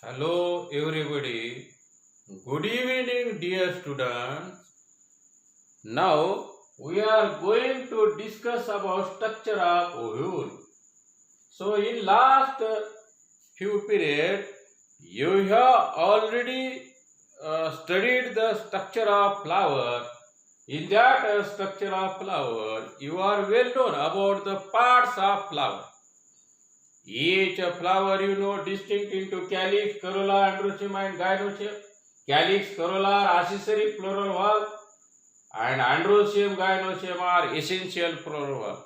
Hello everybody. Good evening dear students. Now we are going to discuss about structure of ovule. So in last few period you have already studied the structure of flower. In that structure of flower you are well known about the parts of flower. Each flower distinct into calyx, corolla, androecium and gynoecium. Calyx, corolla are accessory floral valve and androecium, gynoecium are essential floral valve.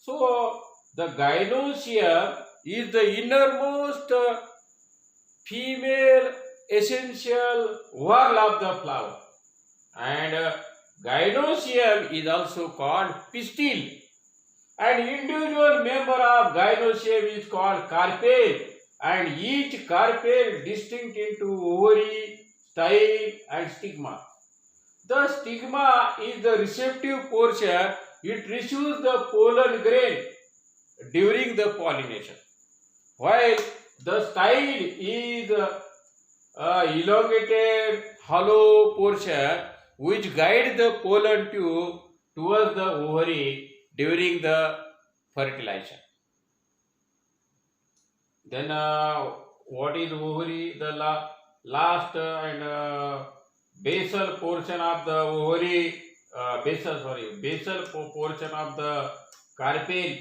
So the gynoecium is the innermost female essential whorl of the flower, and gynoecium is also called pistil. An individual member of gynoecium is called carpel, and each carpel distinct into ovary, style and stigma. The stigma is the receptive portion. It receives the pollen grain during the pollination, while the style is elongated hollow portion which guides the pollen tube towards the ovary during the fertilization. Then what is ovary? The last and basal portion of the ovary, basal portion of the carpel,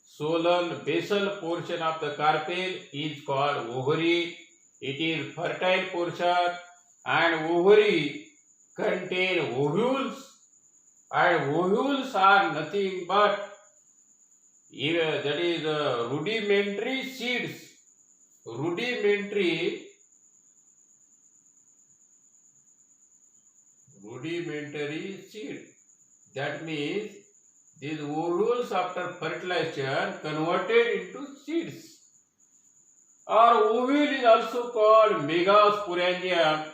swollen basal portion of the carpel is called ovary. It is fertile portion, and ovary contain ovules, and ovules are nothing but that is rudimentary seeds. Rudimentary seed. That means these ovules after fertilization converted into seeds. Or ovule is also called megasporangium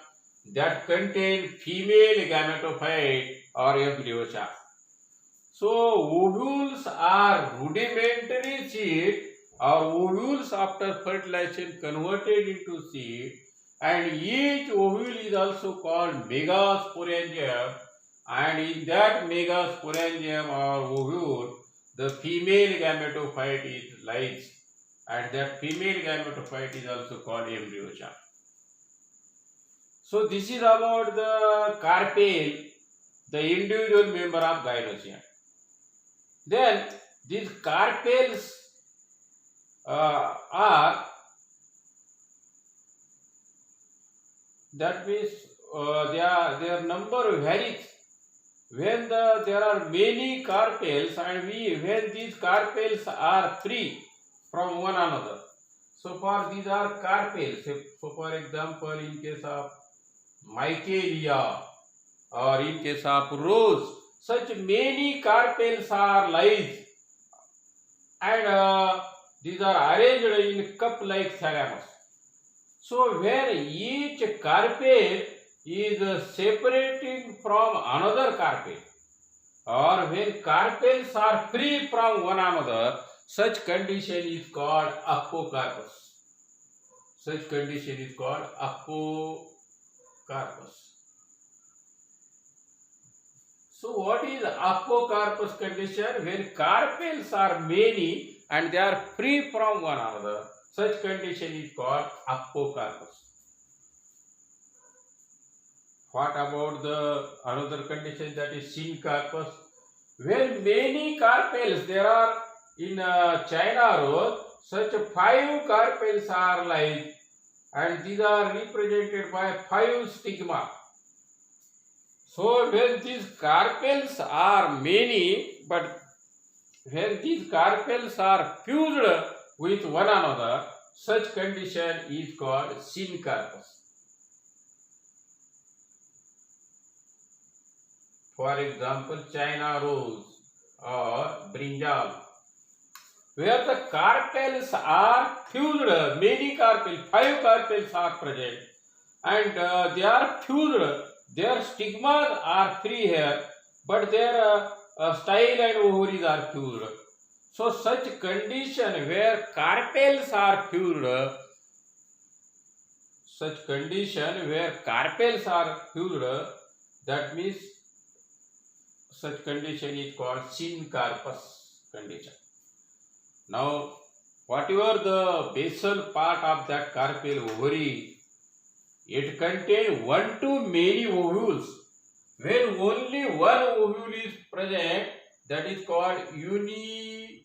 that contain female gametophyte or embryosa. So ovules are rudimentary seed or ovules after fertilization converted into seed, and each ovule is also called megasporangium, and in that megasporangium or ovule the female gametophyte lies, and that female gametophyte is also called embryosa. So this is about the carpel, the individual member of gynoecium. Then these carpels are, that means their number varies when there are many carpels, and when these carpels are free from one another. So for these are carpels. So for example, in case of Michaelia or in case of rose, such many carpels are lies, and these are arranged in cup-like thalamus. So where each carpel is separating from another carpel, or when carpels are free from one another, such condition is called apocarpus. Such condition is called apocarpus. So what is apocarpus condition? When carpels are many and they are free from one another, such condition is called apocarpus. What about the another condition, that is syncarpus? When many carpels there are in China rose, such 5 carpels are like, and these are represented by 5 stigma. So when these carpels are many, but when these carpels are fused with one another, such condition is called syncarpus. For example, China rose or brinjal, where the carpels are fused, many carpels, 5 carpels are present, and they are fused. Their stigmas are free here, but their style and ovaries are fused. So such condition where carpels are fused, such condition where carpels are fused, that means such condition is called syncarpous condition. Now, whatever the basal part of that carpel ovary, it contains one to many ovules. When only one ovule is present, that is called uniovulate.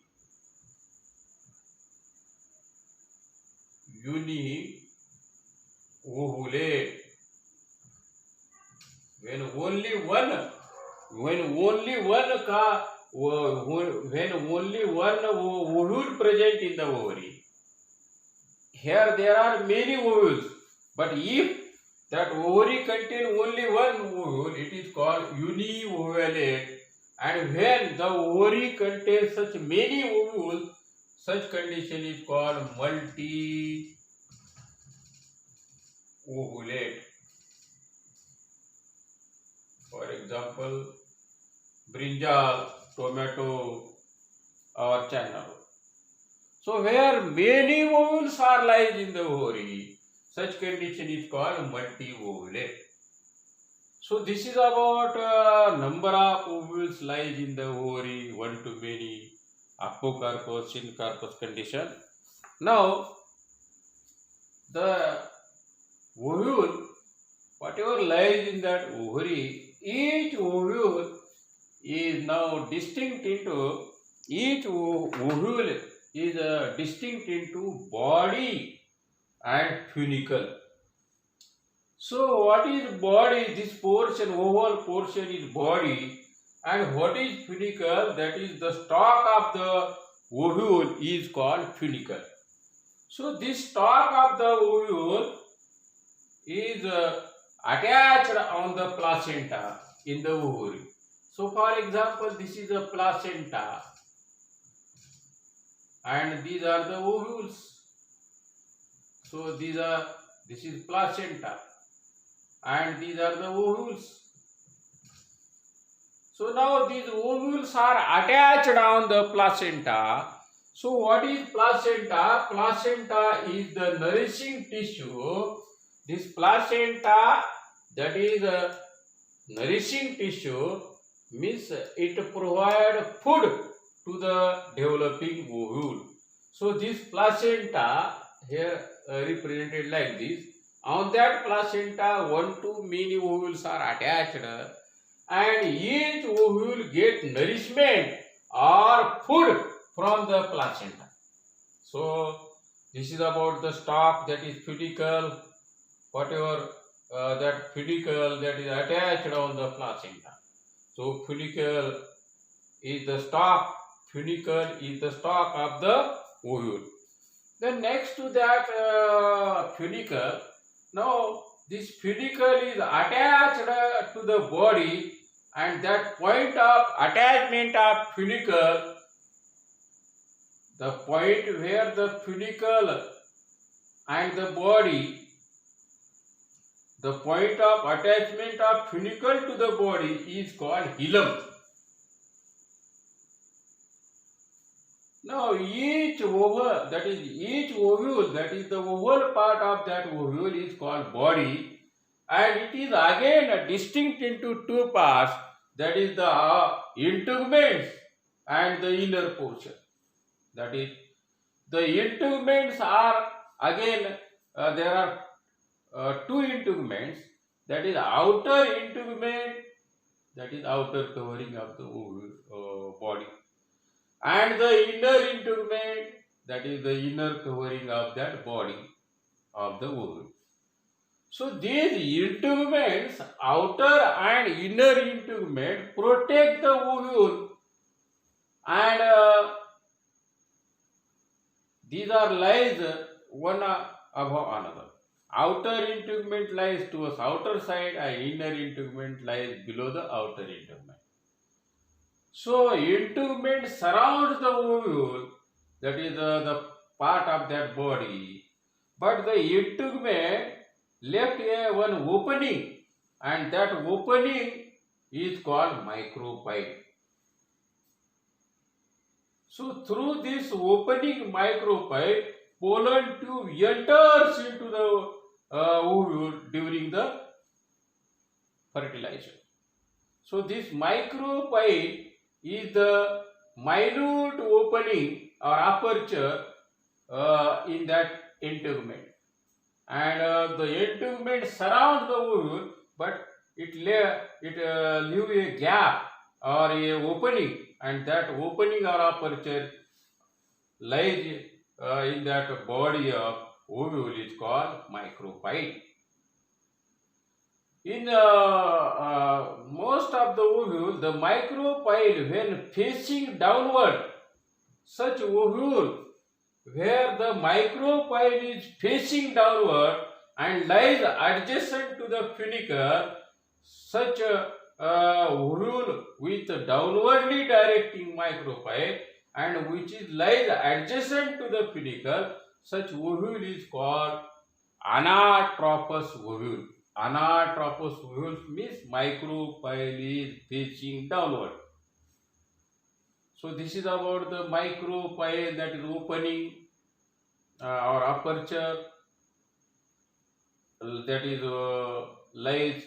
When only one ovule present in the ovary, here there are many ovules, but if that ovary contains only one ovule, it is called uniovulate. And when the ovary contains such many ovules, such condition is called multi-ovulate. For example, brinjal, tomato, or chana. So where many ovules are lies in the ovary, such condition is called multi-ovulate. So this is about number of ovules lies in the ovary, one to many, apocarpous, syncarpous condition. Now the ovule, whatever lies in that ovary, each ovule is now distinct into body and funicle. So what is body? This portion, oval portion is body, and what is funicle? That is the stalk of the ovule is called funicle. So this stalk of the ovule is attached on the placenta in the ovary. So for example, this is a placenta and these are the ovules. So this is placenta and these are the ovules. So now these ovules are attached on the placenta. So what is placenta? Placenta is the nourishing tissue. This placenta, that is a nourishing tissue, means it provides food to the developing ovule. So this placenta here represented like this. On that placenta, one to many ovules are attached, and each ovule get nourishment or food from the placenta. So this is about the stalk, that is funicle, whatever that funicle that is attached on the placenta. So funicle is the stalk, funicle is the stalk of the ovule. Then next to that funicle, now this funicle is attached to the body, and that point of attachment of funicle, the point where the funicle and the body, the point of attachment of funicle to the body is called hilum. Now each ovule, that is the oval part of that ovule is called body, and it is again distinct into two parts, that is the integuments and the inner portion. That is, the integuments are again there are two integuments, that is outer integument, that is outer covering of the body, and the inner integument, that is the inner covering of that body of the ovule. So these integuments, outer and inner integument, protect the ovule, and these are lies one above another. Outer integument lies towards outer side and inner integument lies below the outer integument. So integument surrounds the ovule, that is the part of that body, but the integument left one opening, and that opening is called micropyle. So through this opening micropyle, pollen tube enters into the ovule during the fertilization. So this micropyle is the minute opening or aperture in that integument, and the integument surrounds the ovule, but it leave a gap or a opening, and that opening or aperture lies in that body of ovule is called micropyle. In most of the ovule, the micropyle, when facing downward, such ovule where the micropyle is facing downward and lies adjacent to the funicle, such ovule with downwardly directing micropyle and which is lies adjacent to the funicle, such ovule is called anatropous ovule. Anatropous ovule means micropyle is facing downward. So this is about the micropyle, that is opening or aperture, that is lies,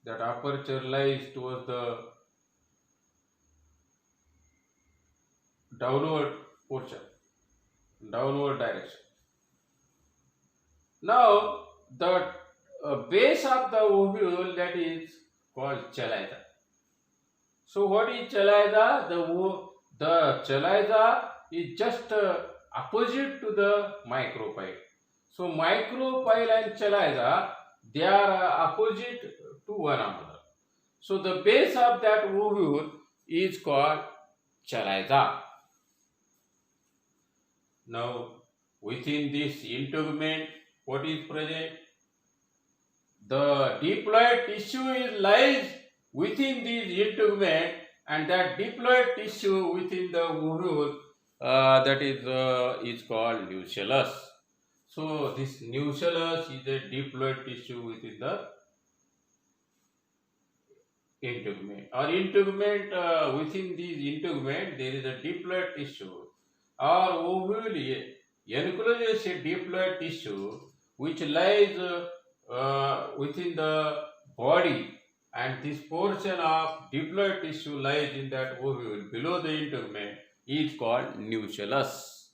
that aperture lies towards the downward portion, downward direction. Now the base of the ovule, that is called chaliza. So what is chaliza? The chaliza is just opposite to the micropyle. So micropyle and chaliza, they are opposite to one another. So the base of that ovule is called chaliza. Now within this integument, what is present? The diploid tissue lies within this integument, and that diploid tissue within the ovule, that is called nucellus. So this nucellus is a diploid tissue within the integument. Or integument, within this integument there is a diploid tissue or ovule encloses a diploid tissue which lies within the body, and this portion of diploid tissue lies in that ovule below the integument is called nucellus.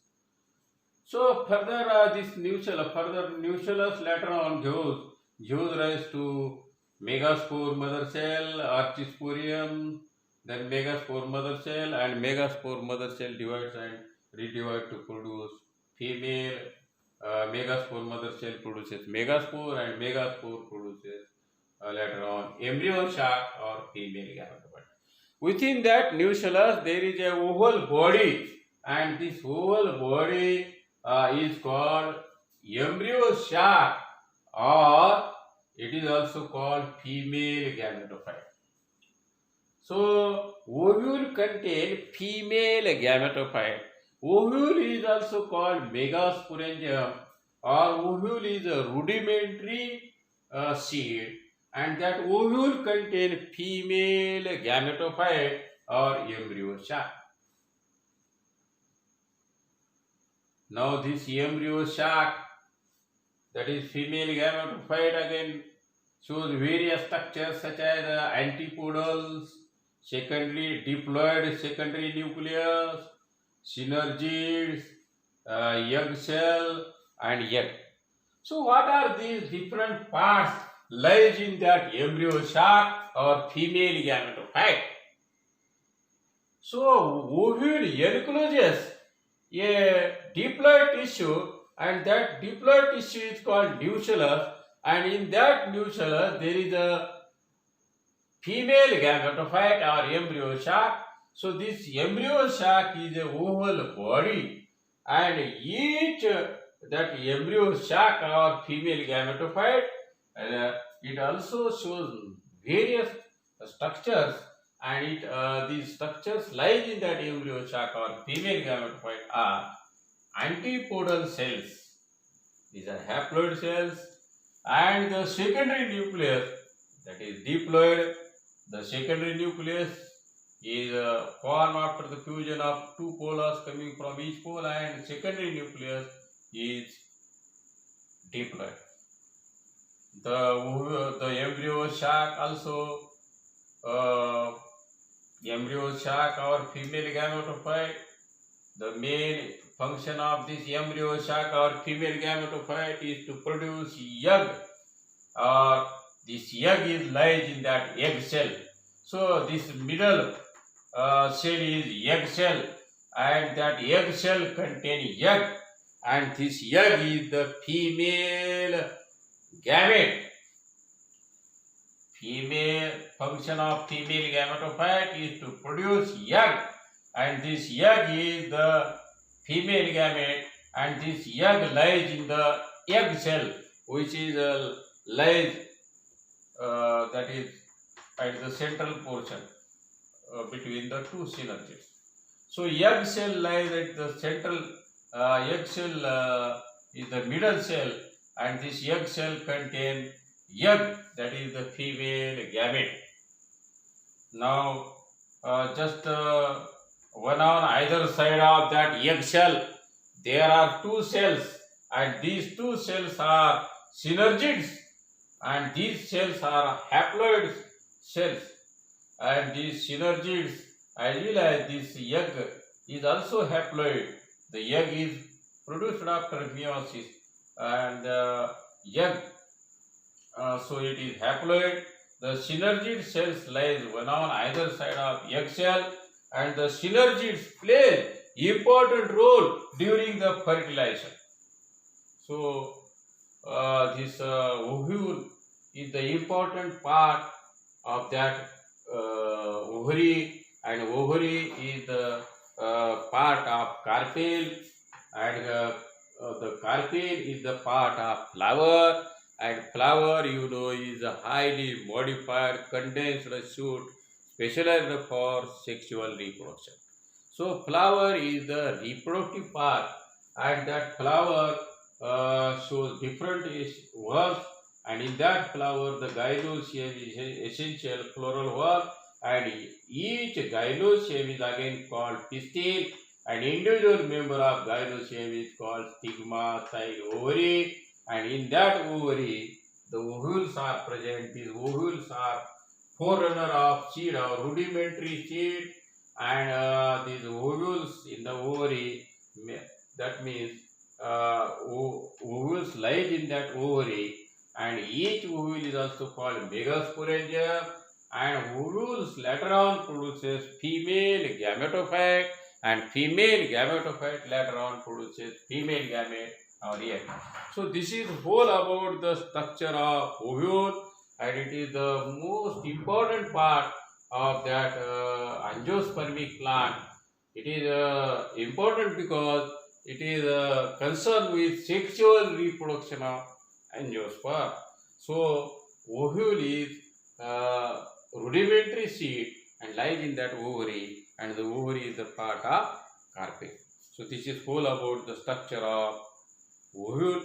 So further this nucellus later on gives rise to megaspore mother cell, archisporium, then megaspore mother cell, and megaspore mother cell divides and redivides to produce female. Megaspore mother cell produces megaspore, and megaspore produces later on embryo sac or female gametophyte. Within that nucellus there is a oval body, and this oval body is called embryo sac, or it is also called female gametophyte. So ovule contain female gametophyte. Ovule is also called megasporangium, or ovule is a rudimentary seed, and that ovule contain female gametophyte or embryo sac. Now this embryo sac, that is female gametophyte, again shows various structures such as antipodals, secondary diploid secondary nucleus, synergids, egg cell, and egg. So what are these different parts lies in that embryo sac or female gametophyte? So ovule encloses a diploid tissue, and that diploid tissue is called nucellus, and in that nucellus there is a female gametophyte or embryo sac. So this embryo sac is a oval body, and each that embryo sac or female gametophyte, it also shows various structures, and these structures lies in that embryo sac or female gametophyte are antipodal cells. These are haploid cells, and the secondary nucleus, that is diploid. The secondary nucleus is formed after the fusion of two poles coming from each pole, and secondary nucleus is diploid. The embryo sac also embryo sac or female gametophyte. The main function of this embryo sac or female gametophyte is to produce egg, or this egg is lies in that egg cell. So this middle cell is egg cell, and that egg cell contains egg, and this egg is the female gamete. Female function of female gametophyte is to produce egg, and this egg is the female gamete, and this egg lies in the egg cell, which is lies that is at the central portion between the two synergids. So egg cell lies at the central. Egg cell is the middle cell, and this egg cell contains egg, that is the female gamete. Now just one on either side of that egg cell, there are two cells, and these two cells are synergids, and these cells are haploid cells, and these synergids as well as this egg is also haploid. The egg is produced after meiosis, and egg, so it is haploid. The synergid cells lies one on either side of egg cell, and the synergids play important role during the fertilization. So this ovule is the important part of that ovary, and ovary is the part of carpel, and the carpel is the part of flower, and flower is a highly modified condensed shoot specialized for sexual reproduction. So flower is the reproductive part, and that flower shows different valves, and in that flower the gynoecium is essential floral valve, and each gynoecium is again called pistil, and individual member of gynoecium is called stigma, side ovary, and in that ovary the ovules are present. These ovules are forerunner of seed or rudimentary seed, and these ovules in the ovary, that means ovules lies in that ovary, and each ovule is also called megasporangium, and ovules later on produces female gametophyte, and female gametophyte later on produces female gamete or egg. So this is whole about the structure of ovule, and it is the most important part of that angiospermic plant. It is important because it is concerned with sexual reproduction of angiosperm. So ovule is rudimentary seed and lies in that ovary, and the ovary is the part of carpel. So this is whole about the structure of ovule.